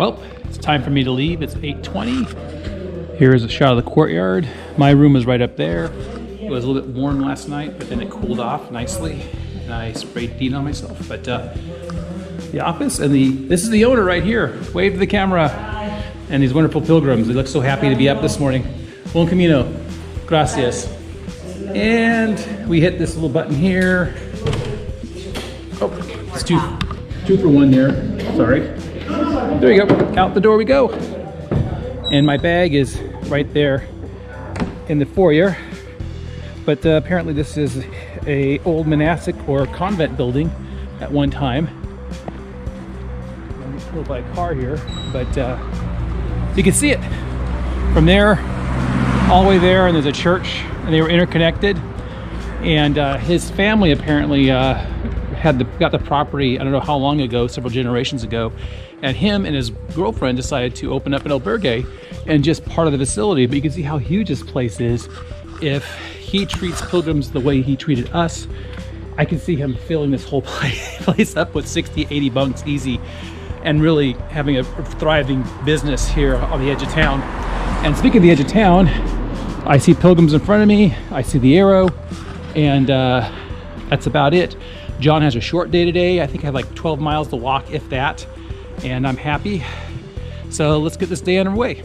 Well, it's time for me to leave. It's 8:20. Here is a shot of the courtyard. My room is right up there. It was a little bit warm last night, but then it cooled off nicely, and I sprayed DEET on myself. But the office and this is the owner right here. Wave to the camera. And these wonderful pilgrims. They look so happy to be up this morning. Buen camino. Gracias. And we hit this little button here. Oh, it's two for one there. Sorry. There you go. Out the door we go. And my bag is right there in the foyer. But apparently this is a old monastic or convent building at one time. I'm pulled by a car here, but you can see it from there all the way there, and there's a church, and they were interconnected. And his family apparently got the property, I don't know how long ago, several generations ago, and him and his girlfriend decided to open up an albergue and just part of the facility. But you can see how huge this place is. If he treats pilgrims the way he treated us, I can see him filling this whole place up with 60, 80 bunks easy, and really having a thriving business here on the edge of town. And speaking of the edge of town, I see pilgrims in front of me, I see the arrow, and that's about it. John has a short day today. I think I have like 12 miles to walk, if that, and I'm happy. So let's get this day underway.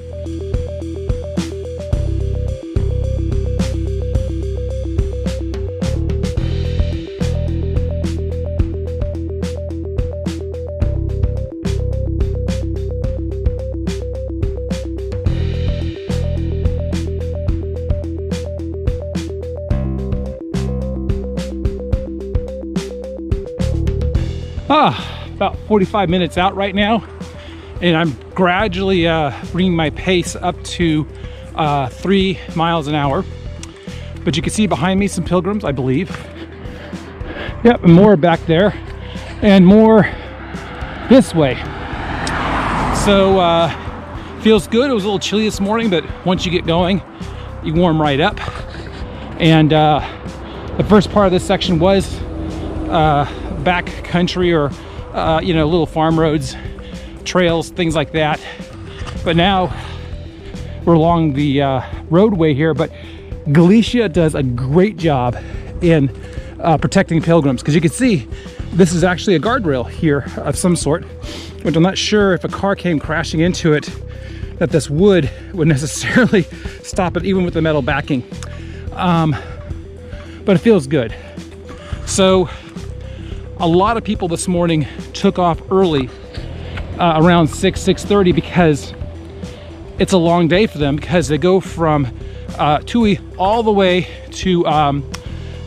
About 45 minutes out right now, and I'm gradually bringing my pace up to 3 miles an hour. But you can see behind me some pilgrims, I believe. Yep, and more back there, and more this way. So feels good. It was a little chilly this morning, but once you get going, you warm right up. And the first part of this section was back country, or little farm roads, trails, things like that. But now we're along the roadway here. But Galicia does a great job in protecting pilgrims, because you can see this is actually a guardrail here of some sort, which I'm not sure if a car came crashing into it that this wood would necessarily stop it, even with the metal backing. But it feels good. So a lot of people this morning took off early, around 6:30, because it's a long day for them, because they go from Tui all the way to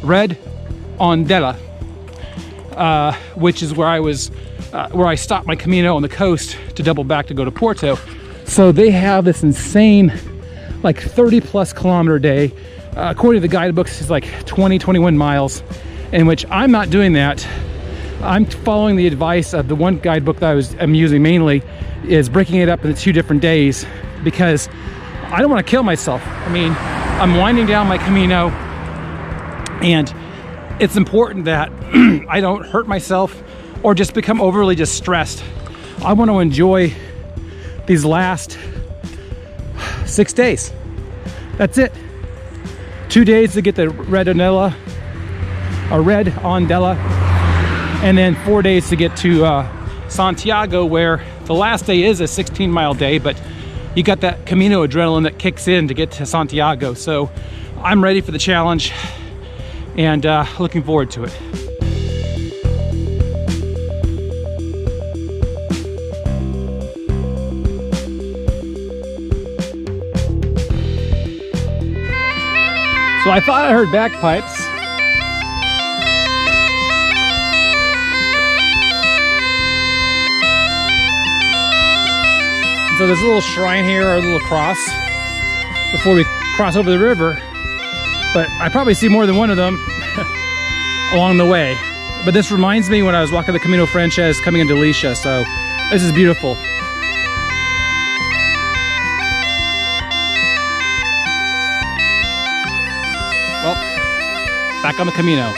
Red Ondela, which is where I stopped my Camino on the coast to double back to go to Porto. So they have this insane, like 30+ kilometer day. According to the guidebooks, it's like 21 miles, in which I'm not doing that. I'm following the advice of the one guidebook that I'm using mainly, is breaking it up into 2 different days, because I don't want to kill myself. I mean, I'm winding down my Camino, and it's important that I don't hurt myself or just become overly stressed. I want to enjoy these last 6 days. That's it. 2 days to get the Red Ondela, and then 4 days to get to Santiago, where the last day is a 16-mile day, but you got that Camino adrenaline that kicks in to get to Santiago. So I'm ready for the challenge, and looking forward to it. So I thought I heard bagpipes. So there's a little shrine here, or a little cross, before we cross over the river. But I probably see more than one of them along the way. But this reminds me when I was walking the Camino Frances coming into Galicia, so this is beautiful. Well, back on the Camino.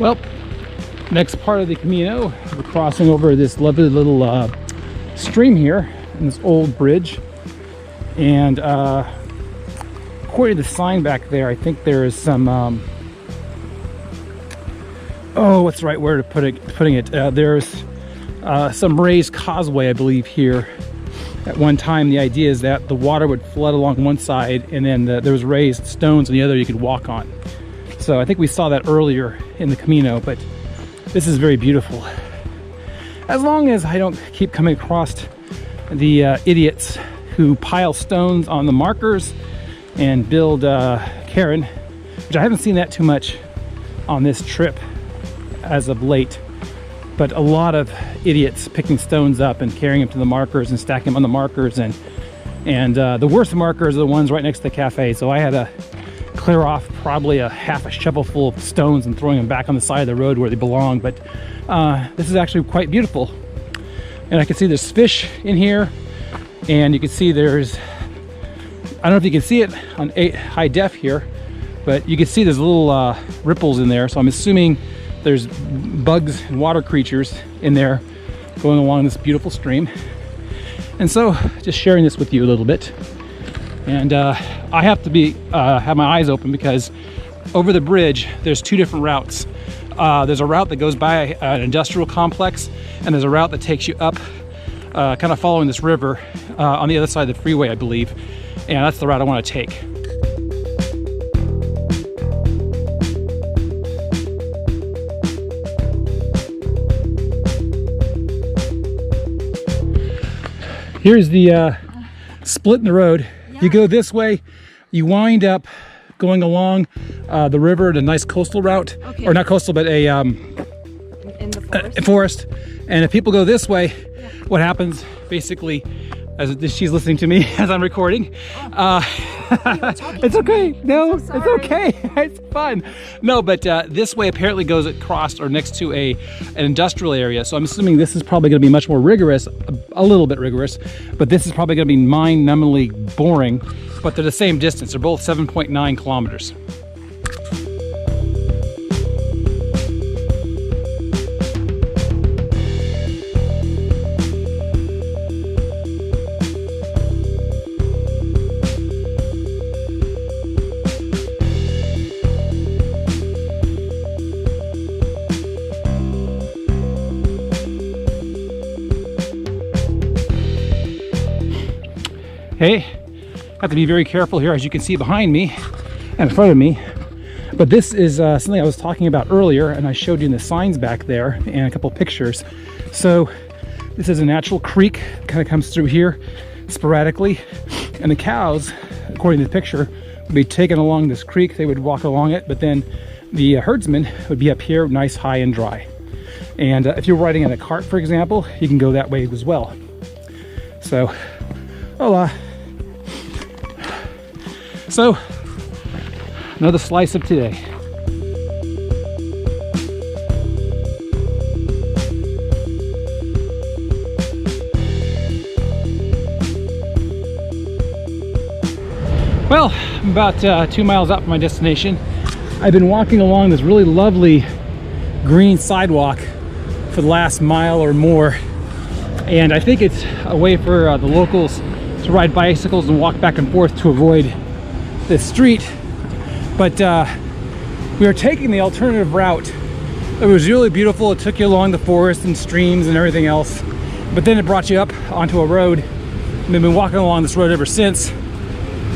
Well, next part of the Camino, we're crossing over this lovely little stream here in this old bridge. And according to the sign back there, I think there is some, oh, what's the right word of putting it? There's some raised causeway, I believe, here. At one time, the idea is that the water would flood along one side, and then there was raised stones on the other you could walk on. So I think we saw that earlier in the Camino, but this is very beautiful. As long as I don't keep coming across the idiots who pile stones on the markers and build Karen, which I haven't seen that too much on this trip as of late, but a lot of idiots picking stones up and carrying them to the markers and stacking them on the markers, and the worst markers are the ones right next to the cafe. So I had to clear off probably a half a shovel full of stones and throwing them back on the side of the road where they belong. But this is actually quite beautiful, and I can see there's fish in here, and you can see there's, I don't know if you can see it on high def here, but you can see there's little ripples in there. So I'm assuming there's bugs and water creatures in there going along this beautiful stream. And so just sharing this with you a little bit. And I have to have my eyes open, because over the bridge there's two different routes. There's a route that goes by an industrial complex, and there's a route that takes you up kind of following this river on the other side of the freeway, I believe. And that's the route I want to take. Here's the split in the road. Yeah. You go this way, you wind up going along the river at a nice coastal route. Okay. Or not coastal, but a in the forest. And if people go this way, yeah, what happens basically, as she's listening to me as I'm recording, it's okay. No, so it's okay. It's fun. No, but this way apparently goes across or next to an industrial area. So I'm assuming this is probably going to be much more rigorous, a little bit rigorous, but this is probably going to be mind-numbingly boring. But they're the same distance. They're both 7.9 kilometers. Okay, have to be very careful here, as you can see behind me and in front of me. But this is something I was talking about earlier, and I showed you in the signs back there and a couple pictures. So this is a natural creek, kind of comes through here sporadically, and the cows, according to the picture, would be taken along this creek. They would walk along it, but then the herdsman would be up here, nice, high and dry. And if you're riding in a cart, for example, you can go that way as well. So, hola. So, another slice of today. Well, I'm about 2 miles out from my destination. I've been walking along this really lovely green sidewalk for the last mile or more. And I think it's a way for the locals to ride bicycles and walk back and forth to avoid this street. But we are taking the alternative route. It was really beautiful. It took you along the forest and streams and everything else, but then it brought you up onto a road, and we've been walking along this road ever since.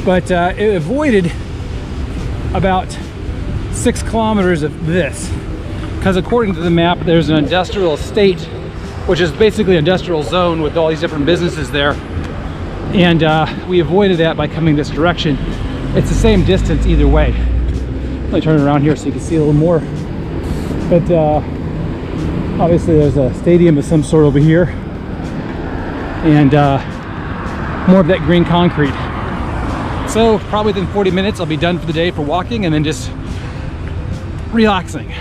But it avoided about 6 kilometers of this, because according to the map there's an industrial estate, which is basically an industrial zone with all these different businesses there, and we avoided that by coming this direction. It's the same distance either way. Let me turn it around here so you can see a little more. But obviously there's a stadium of some sort over here, and more of that green concrete. So probably within 40 minutes I'll be done for the day for walking, and then just relaxing.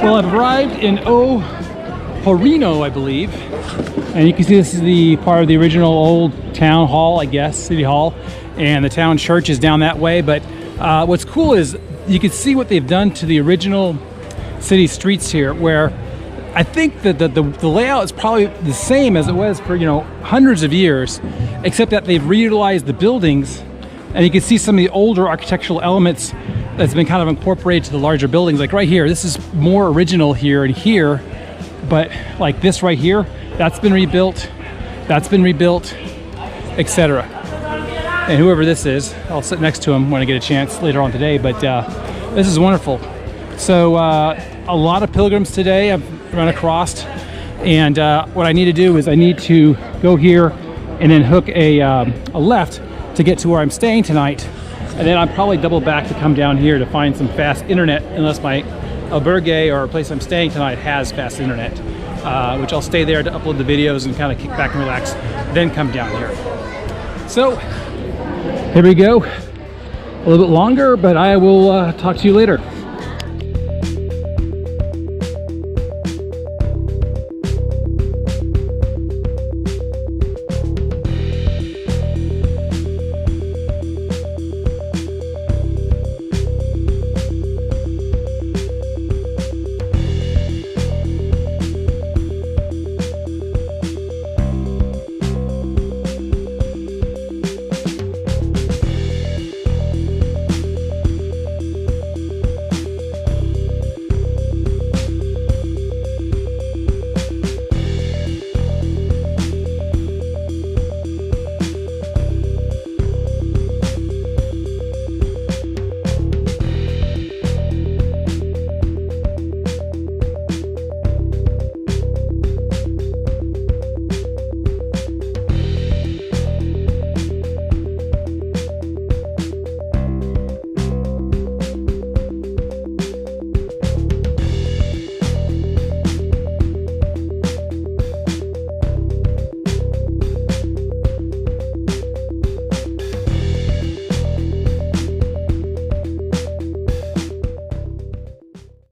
Well, I've arrived in O Porriño, I believe. And you can see this is the part of the original old town hall, I guess, city hall. And the town church is down that way. But what's cool is you can see what they've done to the original city streets here, where I think that the layout is probably the same as it was for, you know, hundreds of years, except that they've reutilized the buildings. And you can see some of the older architectural elements that's been kind of incorporated to the larger buildings. Like right here, this is more original here and here, but like this right here, that's been rebuilt, etc. And whoever this is, I'll sit next to him when I get a chance later on today, but this is wonderful. So a lot of pilgrims today I've run across, and what I need to do is I need to go here and then hook a left to get to where I'm staying tonight, and then I'll probably double back to come down here to find some fast internet, unless my albergue or place I'm staying tonight has fast internet, which I'll stay there to upload the videos and kind of kick back and relax, then come down here. So here we go, a little bit longer, but I will talk to you later.